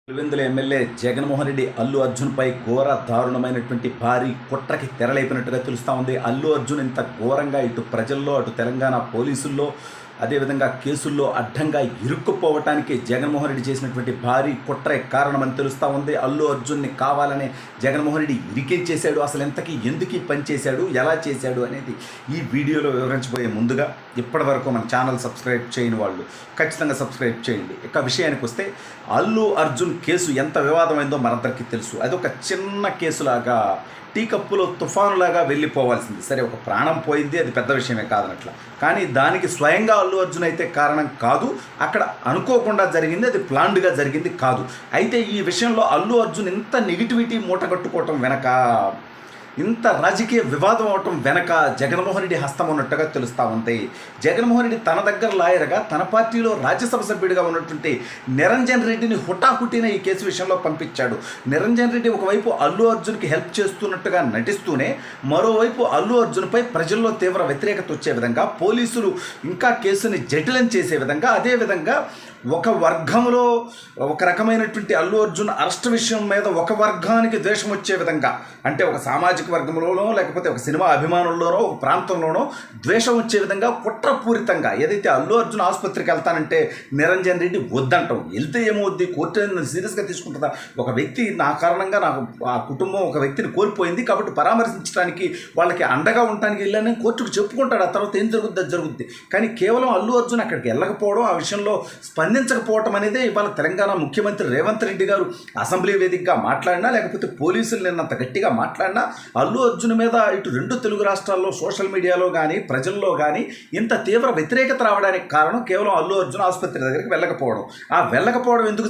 Pulivendula MLA Jaganmohan Reddy Allu అర్జున్పై ఘోర దారుణమైనటువంటి భారీ కుట్రకి తెరలేపినట్టుగా తెలుస్తూ ఉంది. అల్లు అర్జున్ ఇంత ఘోరంగా ఇటు ప్రజల్లో అటు తెలంగాణ పోలీసుల్లో అదేవిధంగా కేసుల్లో అడ్డంగా ఇరుక్కుపోవటానికి జగన్మోహన్ రెడ్డి చేసినటువంటి భారీ కుట్రే కారణమని తెలుస్తూ ఉంది. అల్లు అర్జున్ని కావాలనే జగన్మోహన్ రెడ్డి ఇరికించేశాడు. అసలు ఎంతకీ ఎందుకు పనిచేశాడు, ఎలా చేశాడు అనేది ఈ వీడియోలో వివరించబోయే ముందుగా ఇప్పటి వరకు మన ఛానల్ సబ్స్క్రైబ్ చేయని వాళ్ళు ఖచ్చితంగా సబ్స్క్రైబ్ చేయండి. ఇక విషయానికి వస్తే అల్లు అర్జున్ కేసు ఎంత వివాదమైందో మనందరికీ తెలుసు. అది ఒక చిన్న కేసులాగా టీ కప్పులో తుఫానులాగా వెళ్ళిపోవాల్సింది. సరే, ఒక ప్రాణం పోయింది, అది పెద్ద విషయమే కాదనట్ల. కానీ దానికి స్వయంగా అల్లు అర్జున్ అయితే కారణం కాదు. అక్కడ అనుకోకుండా జరిగింది, అది ప్లాన్డ్గా జరిగింది కాదు. అయితే ఈ విషయంలో అల్లు అర్జున్ ఇంత నెగిటివిటీ మూటగట్టుకోవటం వెనక, ఇంత రాజకీయ వివాదం అవటం వెనక జగన్మోహన్ రెడ్డి హస్తం ఉన్నట్టుగా తెలుస్తూ ఉంది. జగన్మోహన్ రెడ్డి తన దగ్గర లాయర్గా, తన పార్టీలో రాజ్యసభ సభ్యుడిగా ఉన్నటువంటి నిరంజన్ రెడ్డిని హుటాహుటిన ఈ కేసు విషయంలో పంపించాడు. నిరంజన్ రెడ్డి ఒకవైపు అల్లు అర్జున్కి హెల్ప్ చేస్తున్నట్టుగా నటిస్తూనే, మరోవైపు అల్లు అర్జున్పై ప్రజల్లో తీవ్ర వ్యతిరేకత వచ్చే విధంగా, పోలీసులు ఇంకా కేసుని జటిలం చేసే విధంగా, అదేవిధంగా ఒక వర్గంలో ఒక రకమైనటువంటి అల్లు అర్జున్ అరెస్ట్ విషయం మీద ఒక వర్గానికి ద్వేషం వచ్చే విధంగా, అంటే ఒక సామాజిక వర్గంలోనో లేకపోతే ఒక సినిమా అభిమానుల్లోనో ఒక ప్రాంతంలోనో ద్వేషం వచ్చే విధంగా కుట్రపూరితంగా, ఏదైతే అల్లు అర్జున్ ఆసుపత్రికి వెళ్తానంటే నిరంజన్ రెడ్డి వద్దంటాం. వెళ్తే ఏమవుద్ది, కోర్టు సీరియస్గా తీసుకుంటుందా? ఒక వ్యక్తి నా కారణంగా నాకు ఆ కుటుంబం ఒక వ్యక్తిని కోల్పోయింది కాబట్టి పరామర్శించడానికి, వాళ్ళకి అండగా ఉండటానికి వెళ్ళానని కోర్టుకు చెప్పుకుంటాడు. ఆ తర్వాత ఏం జరుగుద్ది, అది జరుగుద్ది. కానీ కేవలం అల్లు అర్జున్ అక్కడికి వెళ్ళకపోవడం, ఆ విషయంలో స్పందించకపోవటం అనేదే ఇవాళ తెలంగాణ ముఖ్యమంత్రి రేవంత్ రెడ్డి గారు అసెంబ్లీ వేదికగా మాట్లాడినా, లేకపోతే పోలీసులు నిన్నంత గట్టిగా మాట్లాడినా అల్లు అర్జున్ మీద ఇటు రెండు తెలుగు రాష్ట్రాల్లో సోషల్ మీడియాలో కానీ ప్రజల్లో కానీ ఇంత తీవ్ర వ్యతిరేకత రావడానికి కారణం కేవలం అల్లు అర్జున్ ఆసుపత్రి దగ్గరికి వెళ్ళకపోవడం. ఆ వెళ్ళకపోవడం ఎందుకు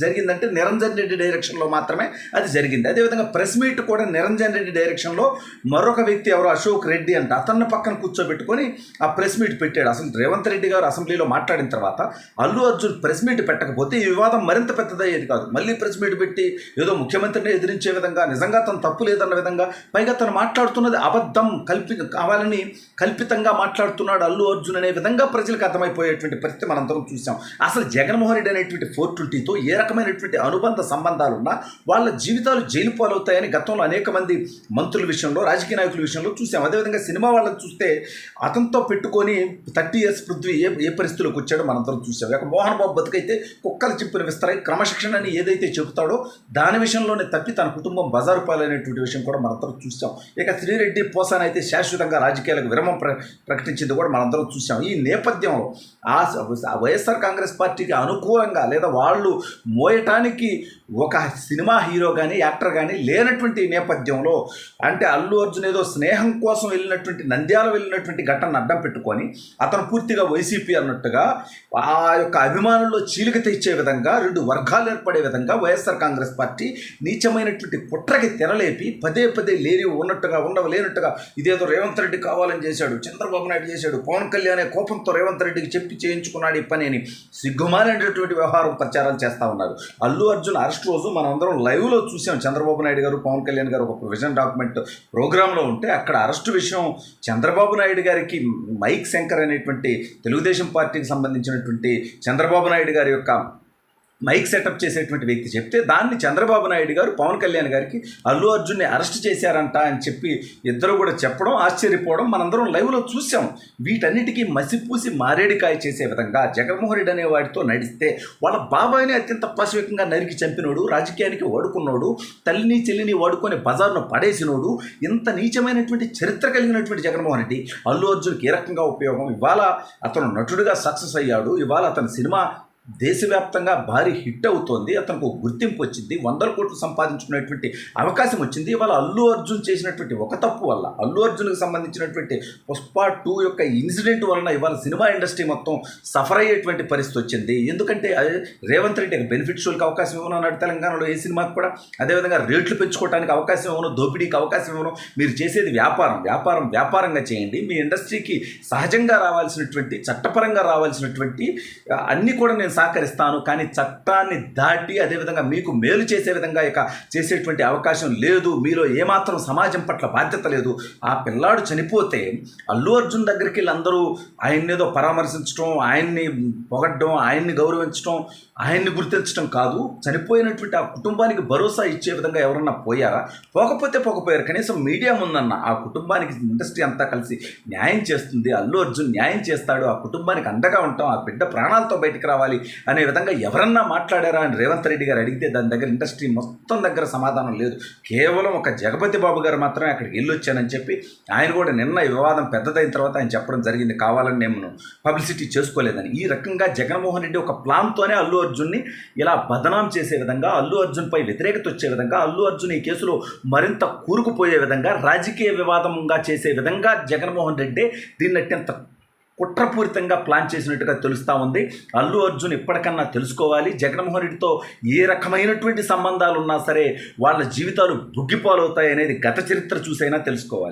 జరిగిందంటే నిరంజన్ రెడ్డి డైరెక్షన్లో మాత్రమే అది జరిగింది. అదేవిధంగా ప్రెస్ మీట్ కూడా నిరంజన్ రెడ్డి డైరెక్షన్లో మరొక వ్యక్తి ఎవరో అశోక్ రెడ్డి అంటే అతన్ని పక్కన కూర్చోబెట్టుకొని ఆ ప్రెస్ మీట్ పెట్టాడు. అసలు రేవంత్ రెడ్డి గారు అసెంబ్లీలో మాట్లాడిన తర్వాత అల్లు అర్జున్ ప్రెస్ మీట్ పెట్టకపోతే ఈ వివాదం మరింత పెద్దదయ్యేది కాదు. మళ్ళీ ప్రెస్ మీట్ పెట్టి ఏదో ముఖ్యమంత్రిని ఎదిరించే విధంగా, నిజంగా తను తప్పు లేదన్న విధంగా, పైగా తను మాట్లాడుతున్నది అబద్ధం, కావాలని కల్పితంగా మాట్లాడుతున్నాడు అల్లు అర్జున్ అనే విధంగా ప్రజలకు అర్థమైపోయేటువంటి పరిస్థితి మనందరం చూసాం. అసలు జగన్మోహన్ రెడ్డి అనేటువంటి 420తో ఏ రకమైనటువంటి అనుబంధ సంబంధాలున్నా వాళ్ళ జీవితాలు జైలు పాలవుతాయని గతంలో అనేక మంది మంత్రుల విషయంలో, రాజకీయ నాయకుల విషయంలో చూసాం. అదేవిధంగా సినిమా వాళ్ళని చూస్తే అతనితో పెట్టుకొని 30 ఇయర్స్ పృథ్వీ ఏ పరిస్థితిలోకి వచ్చాడో మనందరం చూసాం. ఇక మోహన్ బాబు బతుకైతే కుక్కలు చింపిన విస్తరాయి, క్రమశిక్షణ అని ఏదైతే చెబుతాడో దాని విషయంలోనే తప్పి తన కుటుంబం బజారు పాలైనటువంటి విషయం కూడా మనందరం చూసాం. ఇక శ్రీరెడ్డి పోసాన్ అయితే శాశ్వతంగా రాజకీయాలకు విరమం ప్రకటించింది కూడా మనందరం చూసాం. ఈ నేపథ్యంలో ఆ వైఎస్ఆర్ కాంగ్రెస్ పార్టీకి అనుకూలంగా లేదా వాళ్ళు మోయటానికి ఒక సినిమా హీరో కానీ యాక్టర్ కానీ లేనటువంటి నేపథ్యంలో, అంటే అల్లు అర్జున్ ఏదో స్నేహం కోసం వెళ్ళినటువంటి, నంద్యాల వెళ్ళినటువంటి ఘటనను అడ్డం పెట్టుకొని అతను పూర్తిగా వైసీపీ అన్నట్టుగా ఆ యొక్క అభిమానుల్లో చీలిక తెచ్చే విధంగా, రెండు వర్గాలు ఏర్పడే విధంగా వైఎస్ఆర్ కాంగ్రెస్ పార్టీ నీచమైనటువంటి కుట్రకి తెరలేపి పదే పదే లేనట్టుగా ఇదేదో రేవంత్ రెడ్డి కావాలని చేశాడు, చంద్రబాబు నాయుడు చేశాడు, పవన్ కళ్యాణ్ కోపంతో రేవంత్ రెడ్డికి చెప్పి చేయించుకున్నాడు ఈ పని అని సిగ్గుమాలినటువంటి వ్యవహారం ప్రచారం చేస్తూ ఉన్నారు. అల్లు అర్జున్ అరెస్ట్ రోజు మనందరం లైవ్లో చూసాం. చంద్రబాబు నాయుడు గారు, పవన్ కళ్యాణ్ గారు ఒక విజన్ డాక్యుమెంట్ ప్రోగ్రాంలో ఉంటే అక్కడ అరెస్టు విషయం చంద్రబాబు నాయుడు గారికి మైక్ శంకర్ అనేటువంటి తెలుగుదేశం పార్టీకి సంబంధించినటువంటి చంద్రబాబు నాయుడు గారి యొక్క మైక్ సెటప్ చేసేటువంటి వ్యక్తి చెప్తే, దాన్ని చంద్రబాబు నాయుడు గారు పవన్ కళ్యాణ్ గారికి అల్లు అర్జున్ని అరెస్ట్ చేశారంట అని చెప్పి ఇద్దరు కూడా చెప్పడం, ఆశ్చర్యపోవడం మనందరం లైవ్లో చూసాం. వీటన్నిటికీ మసిపూసి మారేడికాయ చేసే విధంగా జగన్మోహన్ రెడ్డి అనే వాడితో నడిస్తే, వాళ్ళ బాబాయిని అత్యంత పాశవికంగా నరికి చంపినోడు, రాజకీయానికి వాడుకున్నోడు, తల్లిని చెల్లిని వాడుకొని బజార్ను పడేసినోడు, ఇంత నీచమైనటువంటి చరిత్ర కలిగినటువంటి జగన్మోహన్ రెడ్డి అల్లు అర్జున్కి ఏ రకంగా ఉపయోగం? ఇవాళ అతను నటుడిగా సక్సెస్ అయ్యాడు. ఇవాళ అతని సినిమా దేశవ్యాప్తంగా భారీ హిట్ అవుతోంది. అతనికి ఒక గుర్తింపు వచ్చింది, 100 కోట్లు సంపాదించుకునేటువంటి అవకాశం వచ్చింది. ఇవాళ అల్లు అర్జున్ చేసినటువంటి ఒక తప్పు వల్ల, అల్లు అర్జున్కి సంబంధించినటువంటి పుష్ప 2 యొక్క ఇన్సిడెంట్ వలన ఇవాళ సినిమా ఇండస్ట్రీ మొత్తం సఫర్ అయ్యేటువంటి పరిస్థితి వచ్చింది. ఎందుకంటే రేవంత్ రెడ్డి బెనిఫిట్ షోలకు అవకాశం ఇవ్వనున్నాడు తెలంగాణలో, ఏ సినిమాకి కూడా. అదేవిధంగా రేట్లు పెంచుకోవడానికి అవకాశం ఇవ్వను, దోపిడీకి అవకాశం ఇవ్వను. మీరు చేసేది వ్యాపారంగా చేయండి. మీ ఇండస్ట్రీకి సహజంగా రావాల్సినటువంటి, చట్టపరంగా రావాల్సినటువంటి అన్నీ కూడా నేను నేను సహకరిస్తాను, కానీ చట్టాన్ని దాటి అదేవిధంగా మీకు మేలు చేసే విధంగా ఇక చేసేటువంటి అవకాశం లేదు, మీలో ఏమాత్రం సమాజం పట్ల బాధ్యత లేదు. ఆ పిల్లాడు చనిపోతే అల్లు అర్జున్ దగ్గరికి వీళ్ళందరూ ఆయన్ని ఏదో పరామర్శించడం, ఆయన్ని పొగడ్డం, ఆయన్ని గౌరవించడం, ఆయన్ని గుర్తించడం కాదు, చనిపోయినటువంటి ఆ కుటుంబానికి భరోసా ఇచ్చే విధంగా ఎవరన్నా పోయారా? పోకపోయారు. కనీసం మీడియా ముందన్న ఆ కుటుంబానికి ఇండస్ట్రీ అంతా కలిసి న్యాయం చేస్తుంది, అల్లు అర్జున్ న్యాయం చేస్తాడు, ఆ కుటుంబానికి అండగా ఉంటాం, ఆ బిడ్డ ప్రాణాలతో బయటికి రావాలి అనే విధంగా ఎవరన్నా మాట్లాడారా అని రేవంత్ రెడ్డి గారు అడిగితే దాని దగ్గర ఇండస్ట్రీ మొత్తం దగ్గర సమాధానం లేదు. కేవలం ఒక జగపతి బాబు గారు మాత్రమే అక్కడికి వెళ్ళొచ్చానని చెప్పి ఆయన కూడా నిన్న ఈ వివాదం పెద్దదైన తర్వాత ఆయన చెప్పడం జరిగింది, కావాలని నేను పబ్లిసిటీ చేసుకోలేదని. ఈ రకంగా జగన్మోహన్ రెడ్డి ఒక ప్లాన్తోనే అల్లు అర్జున్ని ఇలా బదనాం చేసే విధంగా, అల్లు అర్జున్పై వ్యతిరేకత వచ్చే విధంగా, అల్లు అర్జున్ ఈ కేసులో మరింత కూరుకుపోయే విధంగా, రాజకీయ వివాదంగా చేసే విధంగా జగన్మోహన్ రెడ్డి దీన్ని అత్యంత కుట్రపూరితంగా ప్లాన్ చేసినట్టుగా తెలుస్తూ ఉంది. అల్లు అర్జున్ ఇప్పటికన్నా తెలుసుకోవాలి, జగన్మోహన్ రెడ్డితో ఏ రకమైనటువంటి సంబంధాలు ఉన్నా సరే వాళ్ళ జీవితాలు బుగ్గిపాలవుతాయి అనేది గత చరిత్ర చూసైనా తెలుసుకోవాలి.